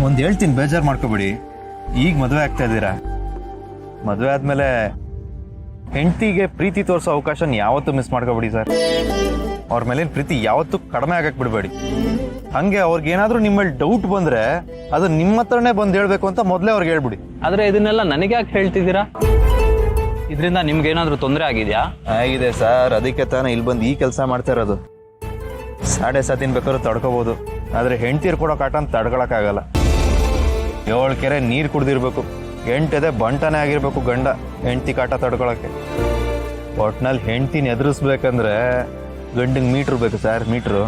ಒಂದ್ ಹೇಳ್ತೀನಿ, ಬೇಜಾರು ಮಾಡ್ಕೋಬೇಡಿ. ಈಗ ಮದುವೆ ಆಗ್ತಾ ಇದ್ದೀರಾ, ಮದುವೆ ಆದ್ಮೇಲೆ ಹೆಂಡತಿಗೆ ಪ್ರೀತಿ ತೋರಿಸೋ ಅವಕಾಶ ಯಾವತ್ತೂ ಮಿಸ್ ಮಾಡ್ಕೋಬೇಡಿ ಸರ್. ಅವ್ರ ಮೇಲಿನ ಪ್ರೀತಿ ಯಾವತ್ತೂ ಕಡಿಮೆ ಆಗಕ್ ಬಿಡಬೇಡಿ. ಹಂಗೆ ಅವ್ರಿಗೇನಾದ್ರೂ ನಿಮ್ಮಲ್ಲಿ ಡೌಟ್ ಬಂದ್ರೆ ಅದು ನಿಮ್ಮ ಹತ್ರನೇ ಬಂದು ಹೇಳ್ಬೇಕು ಅಂತ ಮೊದಲೇ ಅವ್ರಿಗೆ ಹೇಳ್ಬಿಡಿ. ಆದ್ರೆ ಇದನ್ನೆಲ್ಲ ನನಗೆ ಯಾಕೆ ಹೇಳ್ತಿದ್ದೀರಾ? ಇದರಿಂದ ನಿಮ್ಗೆ ಏನಾದ್ರೂ ತೊಂದರೆ ಆಗಿದ್ಯಾ? ಆಗಿದೆ ಸರ್, ಅದಕ್ಕೆ ತಾನೇ ಇಲ್ಲಿ ಬಂದು ಈ ಕೆಲಸ ಮಾಡ್ತಾ ಇರೋದು. ಸಾಡೆ ಸಾತಿನ ಬೇಕಾದ್ರೂ ತಡ್ಕೋಬಹುದು, ಆದ್ರೆ ಹೆಂಡ್ತೀರ್ ಕೊಡೋ ಕಾಟನ್ ತಡ್ಕೊಳಕ್ಕಾಗಲ್ಲ. 7 ಕೆರೆ ನೀರು ಕುಡ್ದಿರ್ಬೇಕು, 8 ಎದೆ ಬಂಟನೇ ಆಗಿರ್ಬೇಕು ಗಂಡ ಹೆಂಡ್ತಿ ಕಾಟ ತಡ್ಕೊಳಕ್ಕೆ. ಒಟ್ನಲ್ಲಿ ಹೆಂಡ್ತಿನ ಎದುರಿಸ್ಬೇಕಂದ್ರೆ ಗಂಡಿಗೆ ಮೀಟ್ರ್ ಬೇಕು ಸರ್, ಮೀಟ್ರು.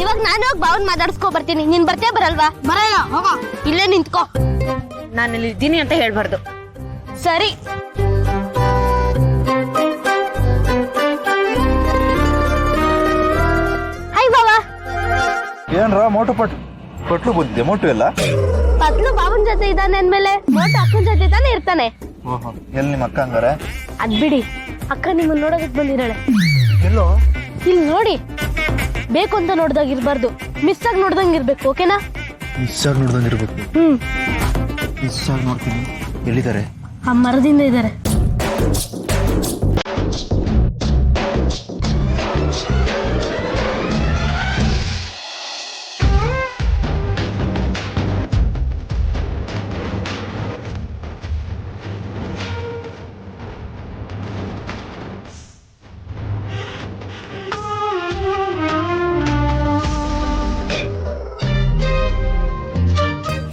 ಇವಾಗ ನಾನು ಹೋಗಿ ಬಾವನ್ ಮಾತಾಡ್ಸ್ಕೊ ಬರ್ತೀನಿ. ನೀನ್ ಬರ್ತೇ ಬರಲ್ವಾ? ಬರಲ್ಲ, ಹೋಗ. ಇಲ್ಲೇ ನಿಂತ್ಕೋ. ನಾನು ಇಲ್ಲಿ ಇದ್ದೀನಿ ಅಂತ ಹೇಳ್ಬಾರ್ದು. ಸರಿ. ಹಾಯ್ ಬಾವ. ಏನ್ರ ಮೋಟು ಪಟ್ಲು ಬುದ್ಧಿ ಮೋಟು ಎಲ್ಲ ಪತ್ಲು ಬಾವನ್ ಜೊತೆ ಇದ್ದಾನೆ ಅಂದ್ಮೇಲೆ ಮೋಟು ಅಕ್ಕನ ಜೊತೆ ತಾನೇ ಇರ್ತಾನೆ. ಎಲ್ಲಿ ನಿಮ್ಮ ಅಕ್ಕ ಹಂಗಾರೆ? ಅದ್ ಬಿಡಿ, ಅಕ್ಕ ನಿಮ್ಮನ್ನ ನೋಡೋದಕ್ ಬಂದಿರಾಳೆ. ಎಲ್ಲೋ? ಇಲ್ಲಿ ನೋಡಿ. ಬೇಕು ಅಂತ ನೋಡ್ದಾಗ ಇರ್ಬಾರ್ದು, ಮಿಸ್ ಆಗಿ ನೋಡ್ದಂಗ್ ಇರ್ಬೇಕು. ಓಕೆನಾ? ಮಿಸ್ ಆಗಿ ನೋಡ್ದಂಗೆ ಇರ್ಬೇಕು. ಮಿಸ್ ಆಗಿ ನೋಡ್ತೀನಿ. ಎಲ್ಲಿದ್ದಾರೆ? ಆ ಮರದಿಂದ ಇದ್ದಾರೆ.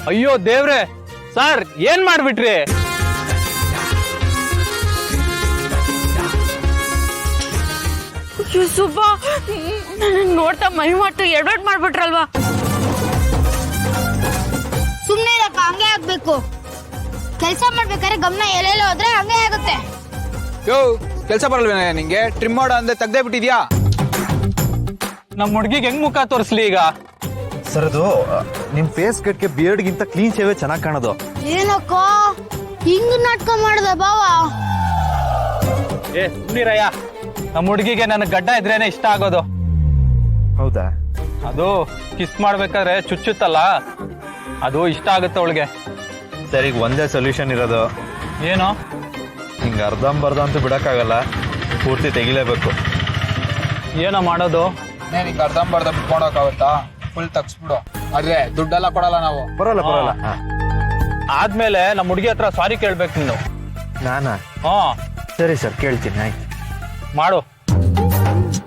ಅಯ್ಯೋ ದೇವ್ರೆ, ಸರ್ ಏನ್ ಮಾಡ್ಬಿಟ್ರಿ? ಸುಬ್ಬ ನೋಡ್ತಾ ಮೈ ಮಾತು ಎಡವಟ್ ಮಾಡ್ಬಿಟ್ರಲ್ವಾ? ಸುಮ್ನೆ ಇರಪ್ಪ, ಹಂಗೆ ಆಗ್ಬೇಕು. ಕೆಲಸ ಮಾಡ್ಬೇಕಾದ್ರೆ ಗಮನ ಎಲ್ಲೆಲ್ಲ ಹೋದ್ರೆ ಹಂಗೆ ಆಗುತ್ತೆ. ಯೋ, ಕೆಲಸ ಬರಲ್ವೇನ ನಿಂಗೆ? ಟ್ರಿಮ್ ಮಾಡೋ ಅಂದೆ ತೆಗ್ದೇ ಬಿಟ್ಟಿದ್ಯಾ? ನಮ್ ಹುಡ್ಗಿಗೆ ಹೆಂಗ್ ಮುಖ ತೋರಿಸ್ಲಿ ಈಗ? ಸರ್, ಅದು ನಿಮ್ ಫೇಸ್ ಕಟ್ಗೆ ಬಿಯರ್ಡ್ಗಿಂತ ಕ್ಲೀನ್ ಶೇವೇ ಚೆನ್ನಾಗಿ ಕಾಣೋದು. ಏನಕ್ಕೋ ಹಿಂಗ್ ನಾಟಕ ಮಾಡ್ದ ಬಾವ? ಏ ಸುಮ್ನಿರಯ್ಯ, ನಮ್ ಹುಡ್ಗಿಗೆ ನನ್ ಗಡ್ಡ ಇದ್ರೇನೆ ಇಷ್ಟ ಆಗೋದು. ಹೌದಾ? ಅದು ಕಿಸ್ ಮಾಡ್ಬೇಕಾದ್ರೆ ಚುಚ್ಚುತ್ತಲ್ಲ, ಅದು ಇಷ್ಟ ಆಗುತ್ತೆ ಅವಳಿಗೆ. ಸರ್, ಈಗ ಒಂದೇ ಸೊಲ್ಯೂಷನ್ ಇರೋದು. ಏನು? ಹಿಂಗ ಅರ್ಧಂಬರ್ಧ ಅಂತೂ ಬಿಡಕ್ಕಾಗಲ್ಲ, ಪೂರ್ತಿ ತೆಗಿಲೇಬೇಕು. ಏನೋ ಮಾಡೋದು? ನಿಂಗೆ ಅರ್ಧಂಬರ್ಧ ಬಿಟ್ಕೊಂಡೋಕಾಗುತ್ತಾ? ಫುಲ್ ತಗ್ಸ್ಬಿಡು, ಆದ್ರೆ ದುಡ್ಡೆಲ್ಲ ಕೊಡಲ್ಲ ನಾವು. ಬರಲ್ಲ. ಆದ್ಮೇಲೆ ನಮ್ ಹುಡ್ಗಿ ಹತ್ರ ಸಾರಿ ಕೇಳ್ಬೇಕು ನೀನು. ನಾನಾ? ಹಾ ಸರಿ ಸರ್, ಕೇಳ್ತೀನಿ. ಆಯ್ತು, ಮಾಡು.